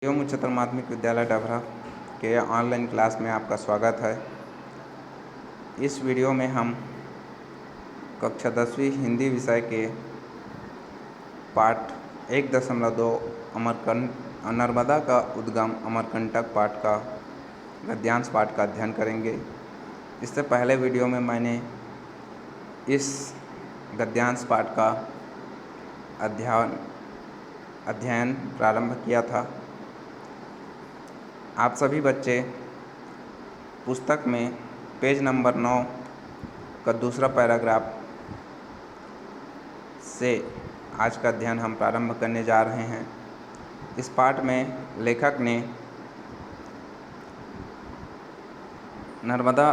एवं उच्चतर माध्यमिक विद्यालय डभरा के ऑनलाइन क्लास में आपका स्वागत है। इस वीडियो में हम कक्षा 10वीं हिंदी विषय के पाठ 1.2 नर्मदा का उद्गम अमरकंटक पाठ का गद्यांश पाठ का अध्ययन करेंगे। इससे पहले वीडियो में मैंने इस गद्यांश पाठ का अध्ययन प्रारंभ किया था। आप सभी बच्चे पुस्तक में पेज नंबर 9 का दूसरा पैराग्राफ से आज का अध्ययन हम प्रारंभ करने जा रहे हैं। इस पाठ में लेखक ने नर्मदा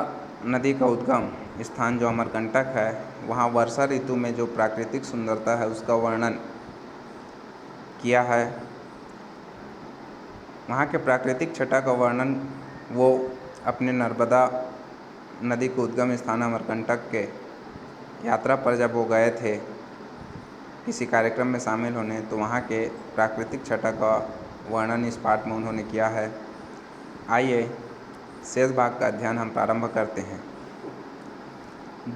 नदी का उद्गम स्थान जो अमरकंटक है, वहाँ वर्षा ऋतु में जो प्राकृतिक सुंदरता है उसका वर्णन किया है। वहाँ के प्राकृतिक छटा का वर्णन वो अपने नर्मदा नदी के उद्गम स्थान अमरकंटक के यात्रा पर जब वो गए थे किसी कार्यक्रम में शामिल होने, तो वहाँ के प्राकृतिक छटा का वर्णन इस पाठ में उन्होंने किया है। आइए शेष भाग का अध्ययन हम प्रारंभ करते हैं।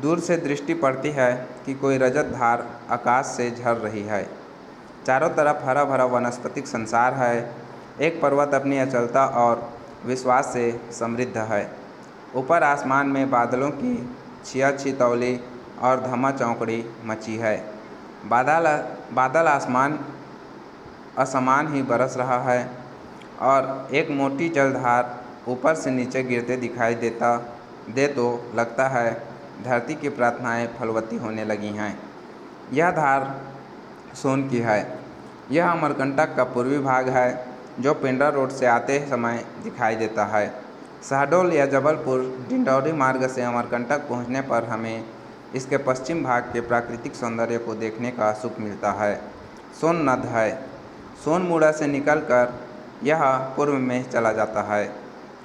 दूर से दृष्टि पड़ती है कि कोई रजत धार आकाश से झर रही है। चारों तरफ हरा भरा वनस्पतिक संसार है। एक पर्वत अपनी अचलता और विश्वास से समृद्ध है। ऊपर आसमान में बादलों की छियाछितौली और धमा चौकड़ी मची है। बादल आसमान असमान ही बरस रहा है और एक मोटी जलधार ऊपर से नीचे गिरते दिखाई दे तो लगता है धरती की प्रार्थनाएं फलवती होने लगी हैं। यह धार सोन की है। यह अमरकंटक का पूर्वी भाग है जो पिंडरा रोड से आते समय दिखाई देता है। शहडोल या जबलपुर डिंडौरी मार्ग से अमरकंटक पहुंचने पर हमें इसके पश्चिम भाग के प्राकृतिक सौंदर्य को देखने का सुख मिलता है। सोन नद है। सोनमुड़ा से निकलकर यह पूर्व में चला जाता है।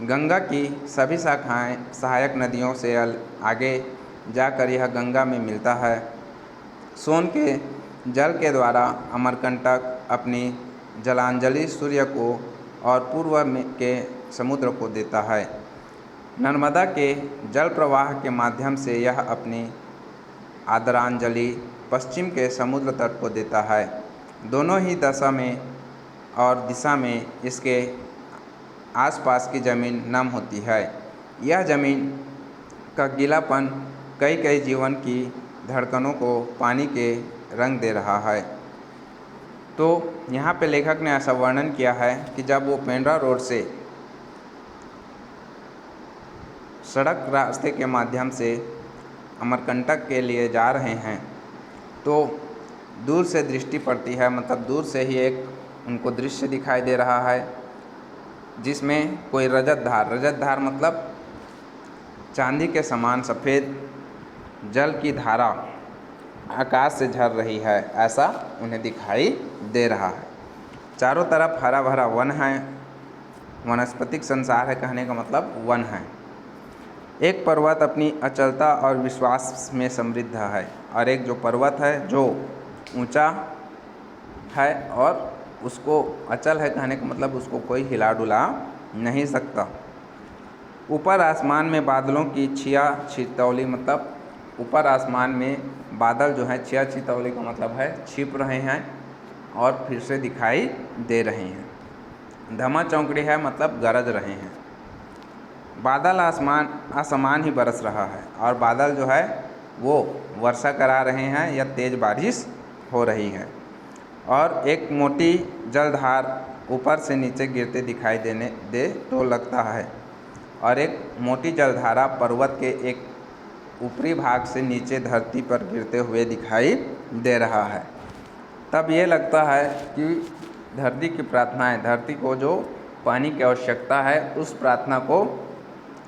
गंगा की सभी शाखाएं सहायक नदियों से आगे जाकर यह गंगा में मिलता है। सोन के जल के द्वारा अमरकंटक अपनी जलांजलि सूर्य को और पूर्व के समुद्र को देता है। नर्मदा के जल प्रवाह के माध्यम से यह अपनी आदरांजलि पश्चिम के समुद्र तट को देता है। दोनों ही दशा में और दिशा में इसके आसपास की ज़मीन नम होती है। यह ज़मीन का गीलापन कई जीवन की धड़कनों को पानी के रंग दे रहा है। तो यहाँ पे लेखक ने ऐसा वर्णन किया है कि जब वो पिंडरा रोड से सड़क रास्ते के माध्यम से अमरकंटक के लिए जा रहे हैं, तो दूर से दृष्टि पड़ती है, मतलब दूर से ही एक उनको दृश्य दिखाई दे रहा है जिसमें कोई रजत धार मतलब चांदी के समान सफ़ेद जल की धारा आकाश से झर रही है, ऐसा उन्हें दिखाई दे रहा है। चारों तरफ हरा भरा वन है। वनस्पतिक संसार है, कहने का मतलब वन है। एक पर्वत अपनी अचलता और विश्वास में समृद्ध है, और एक जो पर्वत है जो ऊंचा है और उसको अचल है, कहने का मतलब उसको कोई हिला डुला नहीं सकता। ऊपर आसमान में बादलों की छियाछितौली, मतलब ऊपर आसमान में बादल जो है, छियाछितौली का मतलब है छिप रहे हैं और फिर से दिखाई दे रहे हैं। धमा चौकड़ी है, मतलब गरज रहे हैं। बादल आसमान ही बरस रहा है, और बादल जो है वो वर्षा करा रहे हैं या तेज़ बारिश हो रही है। और एक मोटी जलधार ऊपर से नीचे गिरते दिखाई दे तो लगता है, और एक मोटी जलधारा पर्वत के एक ऊपरी भाग से नीचे धरती पर गिरते हुए दिखाई दे रहा है। तब ये लगता है कि धरती की प्रार्थनाएं, धरती को जो पानी की आवश्यकता है उस प्रार्थना को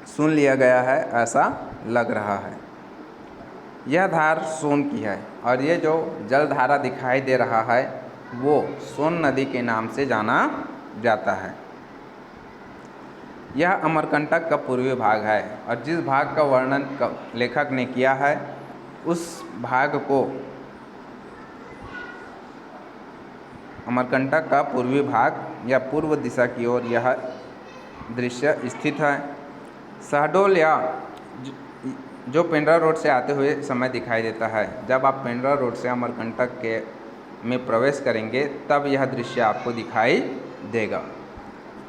सुन लिया गया है, ऐसा लग रहा है। यह धार सोन की है, और ये जो जलधारा दिखाई दे रहा है वो सोन नदी के नाम से जाना जाता है। यह अमरकंटक का पूर्वी भाग है, और जिस भाग का वर्णन लेखक ने किया है उस भाग को अमरकंटक का पूर्वी भाग या पूर्व दिशा की ओर यह दृश्य स्थित है। शहडोल या जो पेंड्रा रोड से आते हुए समय दिखाई देता है। जब आप पेंड्रा रोड से अमरकंटक के में प्रवेश करेंगे तब यह दृश्य आपको दिखाई देगा।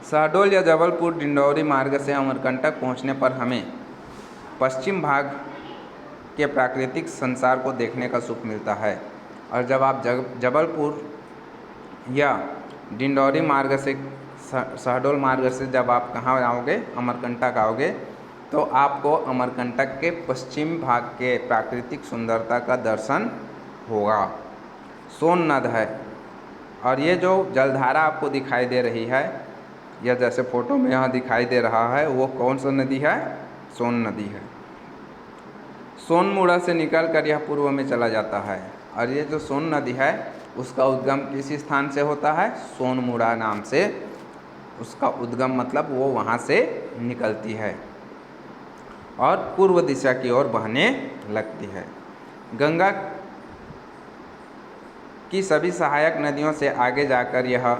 शहडोल या जबलपुर डिंडौरी मार्ग से अमरकंटक पहुंचने पर हमें पश्चिम भाग के प्राकृतिक संसार को देखने का सुख मिलता है। और जब आप जबलपुर या डिंडौरी मार्ग से शहडोल मार्ग से जब आप कहाँ आओगे, अमरकंटक आओगे, तो आपको अमरकंटक के पश्चिम भाग के प्राकृतिक सुंदरता का दर्शन होगा। सोन नद है और ये जो जलधारा आपको दिखाई दे रही है या जैसे फोटो में यहाँ दिखाई दे रहा है, वो कौन सा नदी है? सोन नदी है। सोनमुड़ा से निकलकर यह पूर्व में चला जाता है और ये जो सोन नदी है उसका उद्गम किस स्थान से होता है? सोनमुड़ा नाम से उसका उद्गम, मतलब वो वहाँ से निकलती है और पूर्व दिशा की ओर बहने लगती है। गंगा की सभी सहायक नदियों से आगे जाकर यह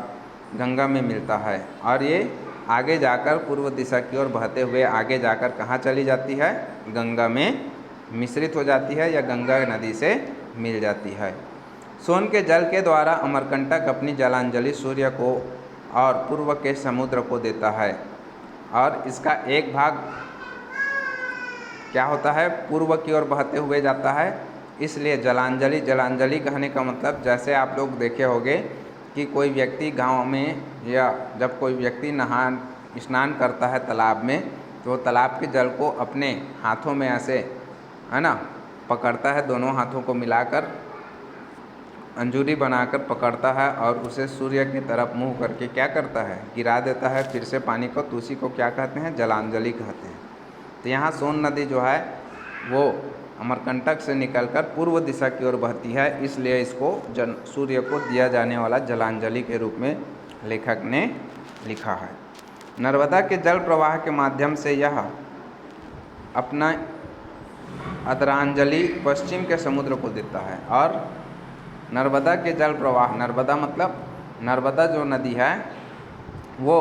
गंगा में मिलता है और ये आगे जाकर पूर्व दिशा की ओर बहते हुए आगे जाकर कहाँ चली जाती है? गंगा में मिश्रित हो जाती है या गंगा नदी से मिल जाती है। सोन के जल के द्वारा अमरकंटक अपनी जलांजलि सूर्य को और पूर्व के समुद्र को देता है और इसका एक भाग क्या होता है? पूर्व की ओर बहते हुए जाता है। इसलिए जलांजलि कहने का मतलब, जैसे आप लोग देखे होंगे कि कोई व्यक्ति गांव में या जब कोई व्यक्ति स्नान करता है तालाब में, तो तालाब के जल को अपने हाथों में ऐसे, है ना, पकड़ता है, दोनों हाथों को मिलाकर अंजूरी बनाकर पकड़ता है और उसे सूर्य की तरफ मुंह करके क्या करता है? गिरा देता है फिर से पानी को। तो उसी को क्या कहते हैं? जलांजलि कहते हैं। तो यहाँ सोन नदी जो है वो अमरकंटक से निकलकर पूर्व दिशा की ओर बहती है, इसलिए इसको सूर्य को दिया जाने वाला जलांजलि के रूप में लेखक ने लिखा है। नर्मदा के जल प्रवाह के माध्यम से यह अपना आदरांजलि पश्चिम के समुद्र को देता है और नर्मदा के जल प्रवाह, नर्मदा मतलब नर्मदा जो नदी है वो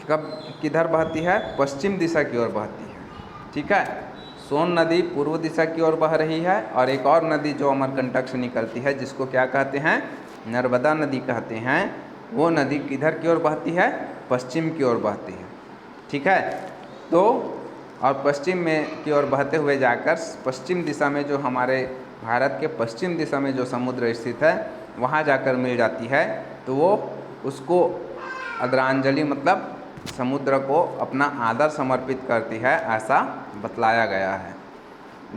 कब किधर बहती है? पश्चिम दिशा की ओर बहती है। ठीक है, सोन नदी पूर्व दिशा की ओर बह रही है और एक और नदी जो अमरकंटक से निकलती है जिसको क्या कहते हैं? नर्मदा नदी कहते हैं। वो नदी किधर की ओर बहती है? पश्चिम की ओर बहती है। ठीक है, तो और पश्चिम में की ओर बहते हुए जाकर पश्चिम दिशा में जो हमारे भारत के पश्चिम दिशा में जो समुद्र स्थित है वहाँ जाकर मिल जाती है। तो वो उसको आदरांजलि मतलब समुद्र को अपना आदर समर्पित करती है, ऐसा बतलाया गया है।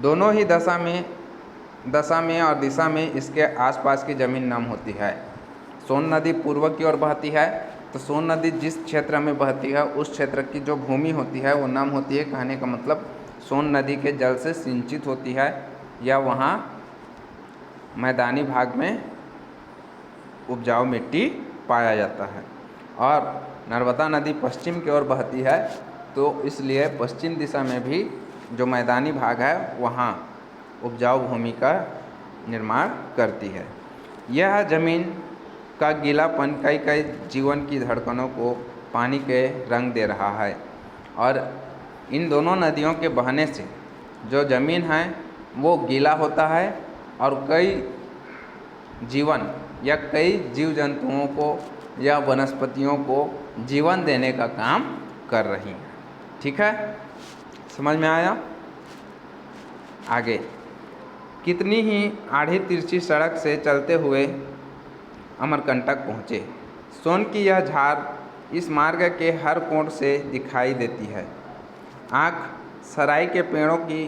दोनों ही दशा में और दिशा में इसके आसपास की ज़मीन नम होती है। सोन नदी पूर्व की ओर बहती है, तो सोन नदी जिस क्षेत्र में बहती है उस क्षेत्र की जो भूमि होती है वो नम होती है। कहने का मतलब सोन नदी के जल से सिंचित होती है या वहाँ मैदानी भाग में उपजाऊ मिट्टी पाया जाता है। और नर्मदा नदी पश्चिम की ओर बहती है, तो इसलिए पश्चिम दिशा में भी जो मैदानी भाग है वहाँ उपजाऊ भूमि का निर्माण करती है। यह जमीन का गीलापन कई जीवन की धड़कनों को पानी के रंग दे रहा है और इन दोनों नदियों के बहने से जो ज़मीन है वो गीला होता है और कई जीवन या कई जीव जंतुओं को या वनस्पतियों को जीवन देने का काम कर रही हैं। ठीक है, समझ में आया? आगे, कितनी ही आड़ी तिरछी सड़क से चलते हुए अमरकंटक पहुँचे। सोन की यह झार इस मार्ग के हर कोण से दिखाई देती है। आँख सराय के पेड़ों की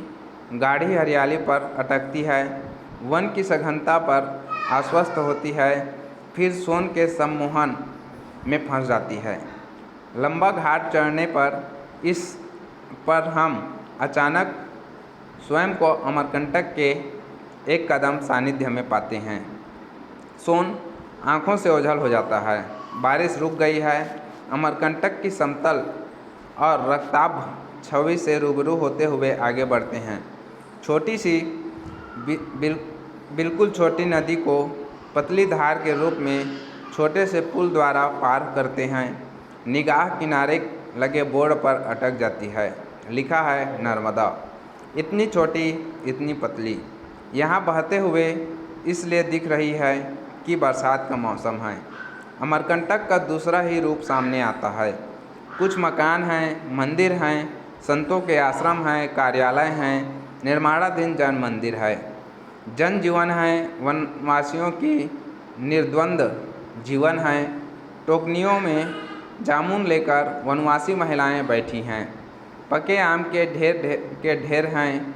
गाढ़ी हरियाली पर अटकती है, वन की सघनता पर आश्वस्त होती है, फिर सोन के सम्मोहन में फंस जाती है। लंबा घाट चढ़ने पर हम अचानक स्वयं को अमरकंटक के एक कदम सानिध्य में पाते हैं। सोन आँखों से ओझल हो जाता है। बारिश रुक गई है। अमरकंटक की समतल और रक्ताभ छवि से रूबरू होते हुए आगे बढ़ते हैं। छोटी सी बिल्कुल छोटी नदी को पतली धार के रूप में छोटे से पुल द्वारा पार करते हैं। निगाह किनारे लगे बोर्ड पर अटक जाती है। लिखा है नर्मदा, इतनी छोटी इतनी पतली, यहाँ बहते हुए इसलिए दिख रही है कि बरसात का मौसम है। अमरकंटक का दूसरा ही रूप सामने आता है। कुछ मकान हैं, मंदिर हैं, संतों के आश्रम हैं, कार्यालय हैं, निर्माणाधीन जैन मंदिर है, जनजीवन है, वनवासियों की निर्द्वंद जीवन है। टोकनियों में जामुन लेकर वनवासी महिलाएं बैठी हैं। पके आम के ढेर हैं।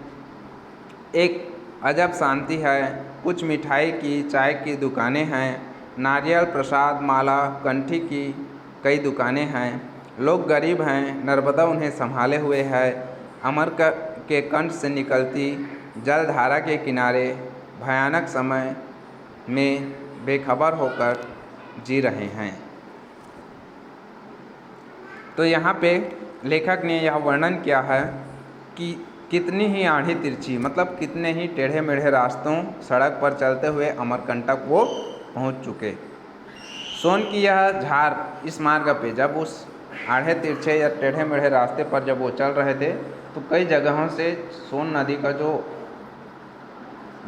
एक अजब शांति है। कुछ मिठाई की, चाय की दुकानें हैं। नारियल, प्रसाद, माला, कंठी की कई दुकानें हैं। लोग गरीब हैं। नर्मदा उन्हें संभाले हुए है। अमर के कंठ से निकलती जलधारा के किनारे भयानक समय में बेखबर होकर जी रहे हैं। तो यहाँ पे लेखक ने यह वर्णन किया है कि कितनी ही आड़ी तिरछी, मतलब कितने ही टेढ़े मेढ़े रास्तों सड़क पर चलते हुए अमरकंटक वो पहुँच चुके। सोन की यह झार इस मार्ग पे जब उस आड़े तिरछे या टेढ़े मेढ़े रास्ते पर जब वो चल रहे थे तो कई जगहों से सोन नदी का जो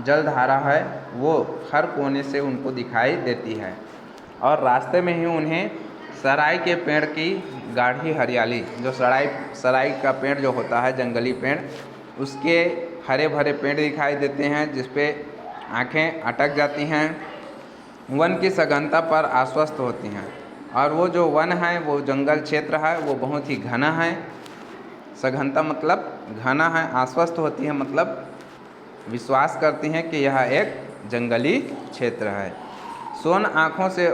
जलधारा है वो हर कोने से उनको दिखाई देती है। और रास्ते में ही उन्हें सराय के पेड़ की गाढ़ी हरियाली, जो सराय का पेड़ जो होता है, जंगली पेड़, उसके हरे भरे पेड़ दिखाई देते हैं जिस पे आँखें अटक जाती हैं। वन की सघनता पर आश्वस्त होती हैं। और वो जो वन है, वो जंगल क्षेत्र है, वो बहुत ही घना है। सघनता मतलब घना है। आश्वस्त होती है मतलब विश्वास करती हैं कि यह एक जंगली क्षेत्र है। सोन आँखों से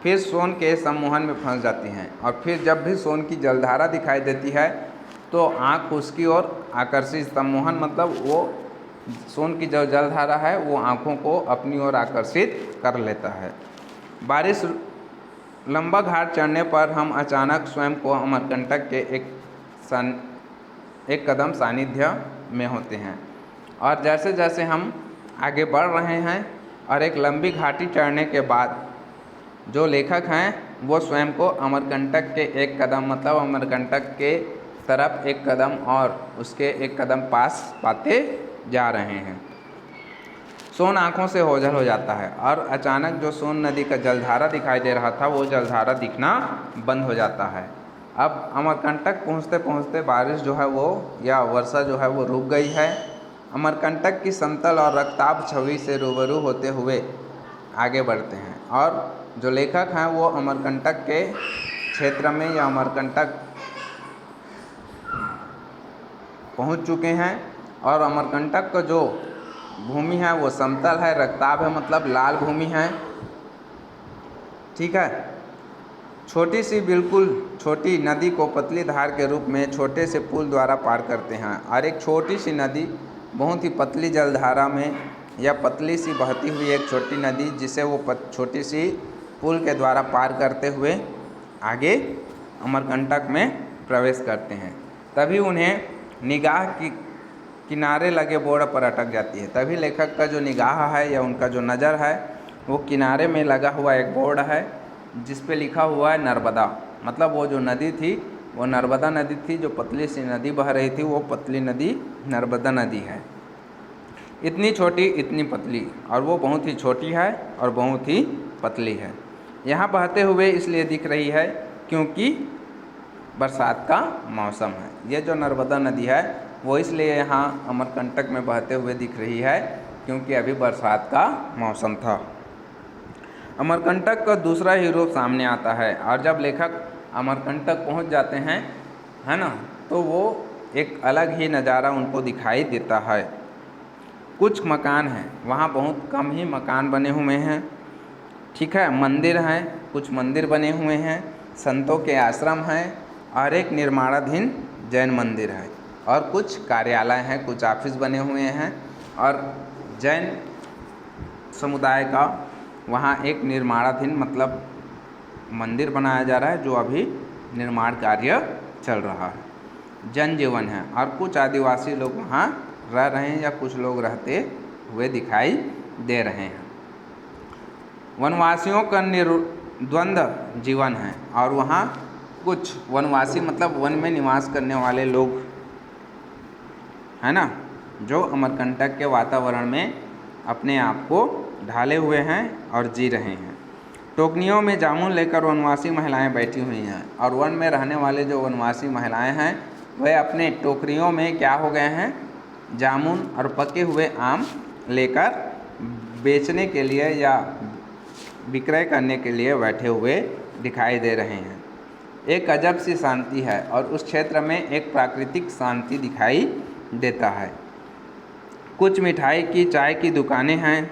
फिर सोन के सम्मोहन में फंस जाती हैं। और फिर जब भी सोन की जलधारा दिखाई देती है तो आँख उसकी ओर आकर्षित, सम्मोहन मतलब वो सोन की जो जलधारा है वो आँखों को अपनी ओर आकर्षित कर लेता है। बारिश लंबा घाट चढ़ने पर हम अचानक स्वयं को अमरकंटक के एक कदम सानिध्य में होते हैं। और जैसे जैसे हम आगे बढ़ रहे हैं और एक लंबी घाटी चढ़ने के बाद जो लेखक हैं वो स्वयं को अमरकंटक के एक कदम, मतलब अमरकंटक के तरफ एक कदम और उसके एक कदम पास पाते जा रहे हैं। सोन आँखों से ओझल हो जाता है और अचानक जो सोन नदी का जलधारा दिखाई दे रहा था वो जलधारा दिखना बंद हो जाता है। अब अमरकंटक पहुँचते पहुँचते बारिश जो है वो या वर्षा जो है वो रुक गई है। अमरकंटक की समतल और रक्ताभ छवि से रूबरू होते हुए आगे बढ़ते हैं। और जो लेखक हैं वो अमरकंटक के क्षेत्र में या अमरकंटक पहुंच चुके हैं। और अमरकंटक का जो भूमि है वो समतल है, रक्ताभ है मतलब लाल भूमि है। ठीक है। छोटी सी, बिल्कुल छोटी नदी को पतली धार के रूप में छोटे से पुल द्वारा पार करते हैं। और एक छोटी सी नदी बहुत ही पतली जलधारा में या पतली सी बहती हुई एक छोटी नदी जिसे वो छोटी सी पुल के द्वारा पार करते हुए आगे अमरकंटक में प्रवेश करते हैं। तभी उन्हें निगाह की किनारे लगे बोर्ड पर अटक जाती है। तभी लेखक का जो निगाह है या उनका जो नज़र है वो किनारे में लगा हुआ एक बोर्ड है जिस पे लिखा हुआ है नर्मदा। मतलब वो जो नदी थी वो नर्मदा नदी थी, जो पतली सी नदी बह रही थी वो पतली नदी नर्मदा नदी है। इतनी छोटी इतनी पतली, और वो बहुत ही छोटी है और बहुत ही पतली है। यहाँ बहते हुए इसलिए दिख रही है क्योंकि बरसात का मौसम है। ये जो नर्मदा नदी है वो इसलिए यहाँ अमरकंटक में बहते हुए दिख रही है क्योंकि अभी बरसात का मौसम था। अमरकंटक का दूसरा ही रूप सामने आता है। और जब लेखक अमरकंटक पहुँच जाते हैं, है ना, तो वो एक अलग ही नज़ारा उनको दिखाई देता है। कुछ मकान हैं, वहाँ बहुत कम ही मकान बने हुए हैं। ठीक है। मंदिर हैं, कुछ मंदिर बने हुए हैं, संतों के आश्रम हैं और एक निर्माणाधीन जैन मंदिर है। और कुछ कार्यालय हैं, कुछ ऑफिस बने हुए हैं। और जैन समुदाय का वहाँ एक निर्माणाधीन मतलब मंदिर बनाया जा रहा है जो अभी निर्माण कार्य चल रहा है। जनजीवन है और कुछ आदिवासी लोग वहाँ रह रहे हैं या कुछ लोग रहते हुए दिखाई दे रहे हैं। वनवासियों का निर्द्वंद्व जीवन है और वहाँ कुछ वनवासी मतलब वन में निवास करने वाले लोग है ना, जो अमरकंटक के वातावरण में अपने आप को ढाले हुए हैं और जी रहे हैं। टोकनियों में जामुन लेकर वनवासी महिलाएं बैठी हुई हैं और वन में रहने वाले जो वनवासी महिलाएं हैं वह अपने टोकरियों में क्या हो गए हैं, जामुन और पके हुए आम लेकर बेचने के लिए या विक्रय करने के लिए बैठे हुए दिखाई दे रहे हैं। एक अजब सी शांति है और उस क्षेत्र में एक प्राकृतिक शांति दिखाई देता है। कुछ मिठाई की चाय की दुकानें हैं,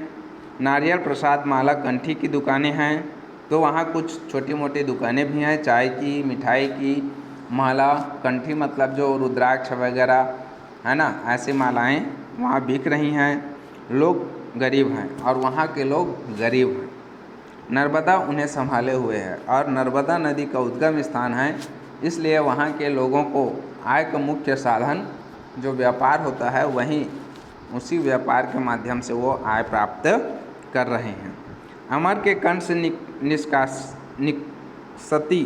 नारियल प्रसाद माला कंठी की दुकानें हैं। तो वहाँ कुछ छोटी मोटी दुकानें भी हैं, चाय की, मिठाई की, माला कंठी मतलब जो रुद्राक्ष वगैरह है ना, ऐसी मालाएं वहाँ बिक रही हैं। लोग गरीब हैं और वहाँ के लोग गरीब हैं। नर्मदा उन्हें संभाले हुए है और नर्मदा नदी का उद्गम स्थान है, इसलिए वहाँ के लोगों को आय का मुख्य साधन जो व्यापार होता है वहीं उसी व्यापार के माध्यम से वो आय प्राप्त कर रहे हैं। अमर के कंठ से निकसती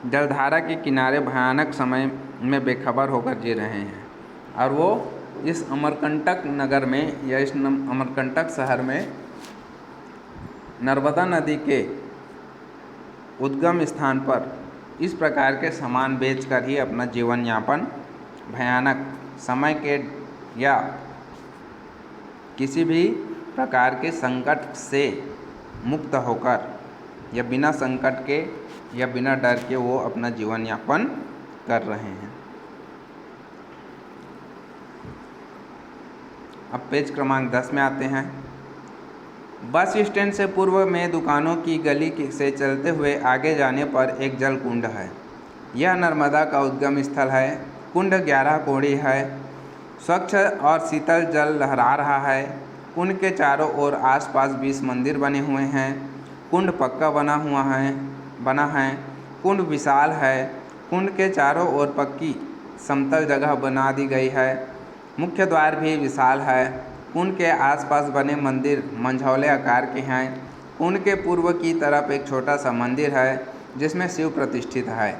जलधारा के किनारे भयानक समय में बेखबर होकर जी रहे हैं और वो इस अमरकंटक नगर में या इस अमरकंटक शहर में नर्मदा नदी के उद्गम स्थान पर इस प्रकार के सामान बेचकर ही अपना जीवन यापन भयानक समय के या किसी भी प्रकार के संकट से मुक्त होकर या बिना संकट के या बिना डर के वो अपना जीवन यापन कर रहे हैं। अब पेज क्रमांक 10 में आते हैं। बस स्टैंड से पूर्व में दुकानों की गली से चलते हुए आगे जाने पर एक जल कुंड है। यह नर्मदा का उद्गम स्थल है। कुंड 11 कोड़ी है। स्वच्छ और शीतल जल लहरा रहा है। कुंड के चारों ओर आसपास 20 मंदिर बने हुए हैं। कुंड पक्का बना है। कुंड विशाल है। कुंड के चारों ओर पक्की समतल जगह बना दी गई है। मुख्य द्वार भी विशाल है। कुंड के आसपास बने मंदिर मंझौले आकार के हैं। कुंड के पूर्व की तरफ एक छोटा सा मंदिर है जिसमें शिव प्रतिष्ठित है।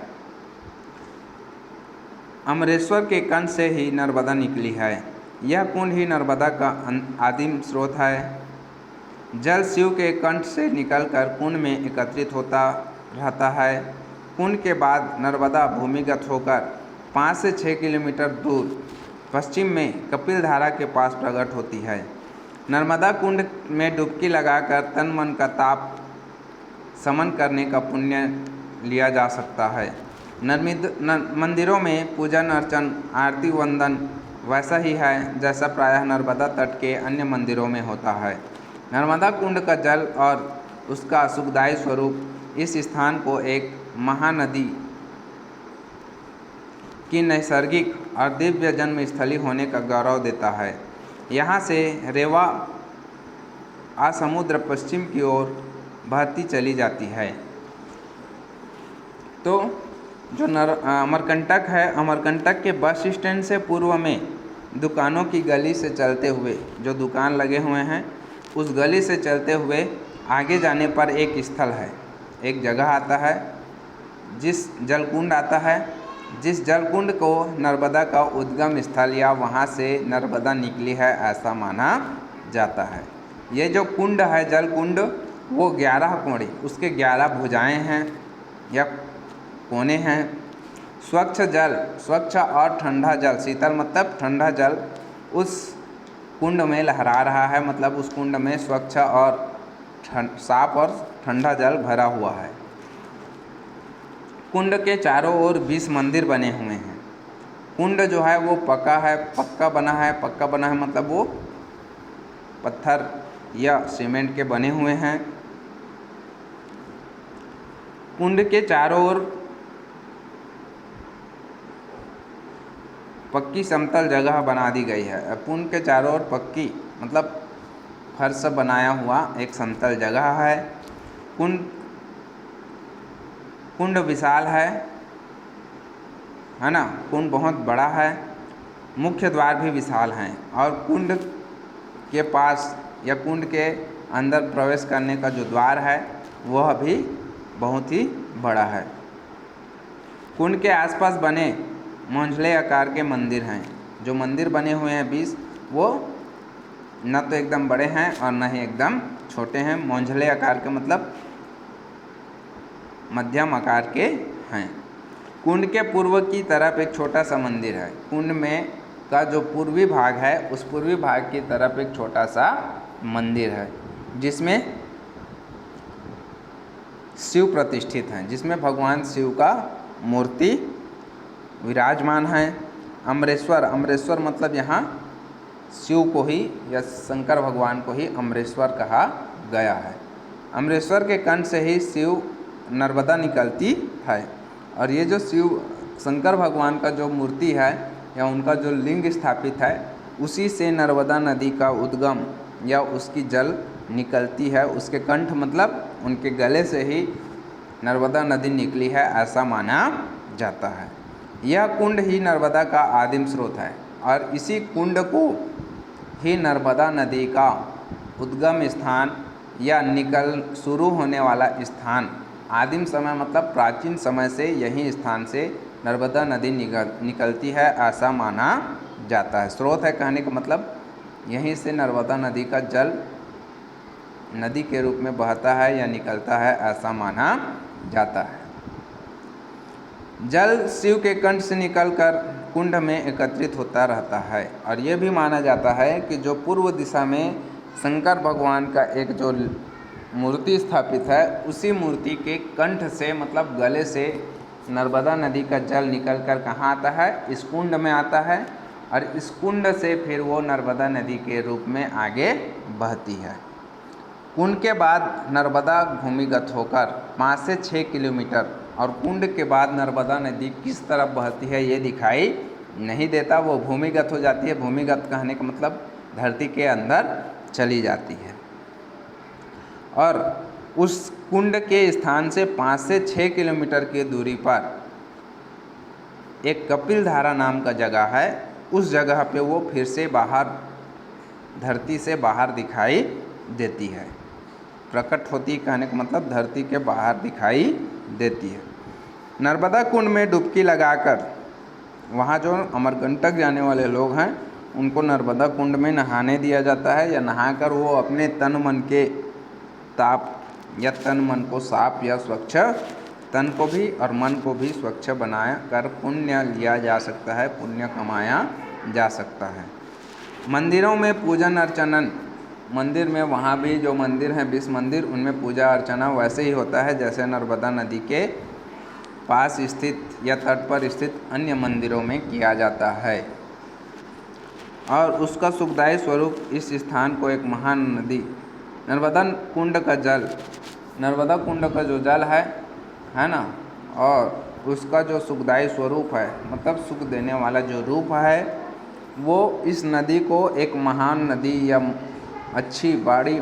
अमरेश्वर के कंठ से ही नर्मदा निकली है। यह कुंड ही नर्मदा का आदिम स्रोत है। जल शिव के कंठ से निकलकर कुंड में एकत्रित होता रहता है। कुंड के बाद नर्मदा भूमिगत होकर 5 से 6 किलोमीटर दूर पश्चिम में कपिलधारा के पास प्रकट होती है। नर्मदा कुंड में डुबकी लगाकर तन मन का ताप शमन करने का पुण्य लिया जा सकता है। मंदिरों में पूजन अर्चन आरती वंदन वैसा ही है जैसा प्रायः नर्मदा तट के अन्य मंदिरों में होता है। नर्मदा कुंड का जल और उसका सुखदायी स्वरूप इस स्थान को एक महानदी की नैसर्गिक और दिव्य जन्म स्थली होने का गौरव देता है। यहाँ से रेवा समुद्र पश्चिम की ओर बहती चली जाती है। तो जो अमरकंटक है, अमरकंटक के बस स्टैंड से पूर्व में दुकानों की गली से चलते हुए जो दुकान लगे हुए हैं उस गली से चलते हुए आगे जाने पर एक स्थल है, एक जगह आता है जिस जलकुंड आता है, जिस जलकुंड को नर्मदा का उद्गम स्थल या वहाँ से नर्मदा निकली है ऐसा माना जाता है। ये जो कुंड है जलकुंड वो 11 कोणे, उसके 11 भुजाएं हैं या कोने हैं। स्वच्छ जल, स्वच्छ और ठंडा जल, शीतल मतलब ठंडा जल उस कुंड में लहरा रहा है, मतलब उस कुंड में स्वच्छ और साफ और ठंडा जल भरा हुआ है। कुंड के चारों ओर 20 मंदिर बने हुए हैं। कुंड जो है वो पक्का बना है मतलब वो पत्थर या सीमेंट के बने हुए हैं। कुंड के चारों ओर पक्की समतल जगह बना दी गई है। कुंड के चारों ओर पक्की मतलब फर्श बनाया हुआ एक समतल जगह है। कुंड विशाल है ना, कुंड बहुत बड़ा है। मुख्य द्वार भी विशाल हैं और कुंड के पास या कुंड के अंदर प्रवेश करने का जो द्वार है वह भी बहुत ही बड़ा है। कुंड के आसपास बने मंझले आकार के मंदिर हैं। जो मंदिर बने हुए हैं 20, वो न तो एकदम बड़े हैं और न ही एकदम छोटे हैं। मंझले आकार के मतलब मध्यम आकार के हैं। कुंड के पूर्व की तरफ एक छोटा सा मंदिर है। कुंड में का जो पूर्वी भाग है उस पूर्वी भाग की तरफ एक छोटा सा मंदिर है जिसमें शिव प्रतिष्ठित हैं, जिसमें भगवान शिव का मूर्ति विराजमान है। अमरेश्वर, अमरेश्वर मतलब यहाँ शिव को ही या शंकर भगवान को ही अमरेश्वर कहा गया है। अमरेश्वर के कंठ से ही शिव नर्मदा निकलती है और ये जो शिव शंकर भगवान का जो मूर्ति है या उनका जो लिंग स्थापित है उसी से नर्मदा नदी का उद्गम या उसकी जल निकलती है। उसके कंठ मतलब उनके गले से ही नर्मदा नदी निकली है ऐसा माना जाता है। यह कुंड ही नर्मदा का आदिम स्रोत है और इसी कुंड को ही नर्मदा नदी का उद्गम स्थान या निकल शुरू होने वाला स्थान, आदिम समय मतलब प्राचीन समय से यही स्थान से नर्मदा नदी निकलती है ऐसा माना जाता है। स्रोत है कहने का मतलब यहीं से नर्मदा नदी का जल नदी के रूप में बहता है या निकलता है ऐसा माना जाता है। जल शिव के कंठ से निकलकर कुंड में एकत्रित होता रहता है और यह भी माना जाता है कि जो पूर्व दिशा में शंकर भगवान का एक जो मूर्ति स्थापित है उसी मूर्ति के कंठ से मतलब गले से नर्मदा नदी का जल निकलकर कहाँ आता है, इस कुंड में आता है और इस कुंड से फिर वो नर्मदा नदी के रूप में आगे बहती है। कुंड के बाद नर्मदा भूमिगत होकर 5 से 6 किलोमीटर और कुंड के बाद नर्मदा नदी किस तरफ बहती है ये दिखाई नहीं देता, वो भूमिगत हो जाती है। भूमिगत कहने का मतलब धरती के अंदर चली जाती है और उस कुंड के स्थान से 5 से 6 किलोमीटर की दूरी पर एक कपिल धारा नाम का जगह है। उस जगह पे वो फिर से बाहर धरती से बाहर दिखाई देती है, प्रकट होती कहने का मतलब धरती के बाहर दिखाई देती है। नर्मदा कुंड में डुबकी लगाकर वहाँ जो अमरकंटक जाने वाले लोग हैं उनको नर्मदा कुंड में नहाने दिया जाता है या नहाकर वो अपने तन मन के ताप या तन मन को साफ या स्वच्छ, तन को भी और मन को भी स्वच्छ बनाया कर पुण्य लिया जा सकता है, पुण्य कमाया जा सकता है। मंदिरों में पूजन अर्चनन, मंदिर में वहाँ भी जो मंदिर हैं 20 मंदिर, उनमें पूजा अर्चना वैसे ही होता है जैसे नर्मदा नदी के पास स्थित या तट पर स्थित अन्य मंदिरों में किया जाता है और उसका सुखदायी स्वरूप इस स्थान को एक महान नदी नर्मदा कुंड का जल, नर्मदा कुंड का जो जल है ना, और उसका जो सुखदायी स्वरूप है मतलब सुख देने वाला जो रूप है वो इस नदी को एक महान नदी या अच्छी बड़ी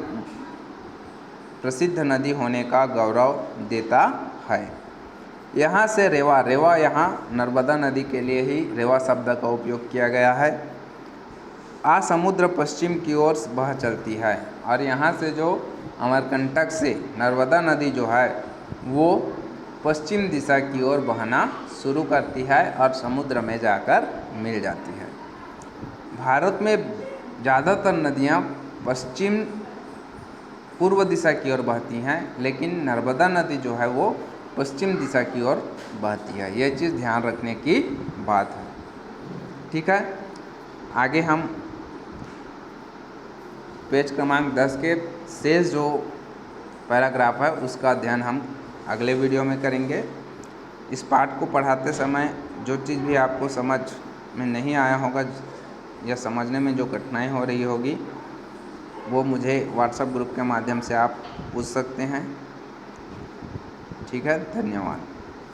प्रसिद्ध नदी होने का गौरव देता है। यहाँ से रेवा, रेवा यहाँ नर्मदा नदी के लिए ही रेवा शब्द का उपयोग किया गया है। समुद्र पश्चिम की ओर बह चलती है और यहाँ से जो अमरकंटक से नर्मदा नदी जो है वो पश्चिम दिशा की ओर बहना शुरू करती है और समुद्र में जाकर मिल जाती है। भारत में ज़्यादातर नदियाँ पश्चिम पूर्व दिशा की ओर बहती हैं, लेकिन नर्मदा नदी जो है वो पश्चिम दिशा की ओर बहती है। ये चीज़ ध्यान रखने की बात है। ठीक है, आगे हम पेज क्रमांक 10 के शेष जो पैराग्राफ है उसका अध्ययन हम अगले वीडियो में करेंगे। इस पाठ को पढ़ाते समय जो चीज़ भी आपको समझ में नहीं आया होगा या समझने में जो कठिनाई हो रही होगी वो मुझे व्हाट्सएप ग्रुप के माध्यम से आप पूछ सकते हैं। ठीक है, धन्यवाद।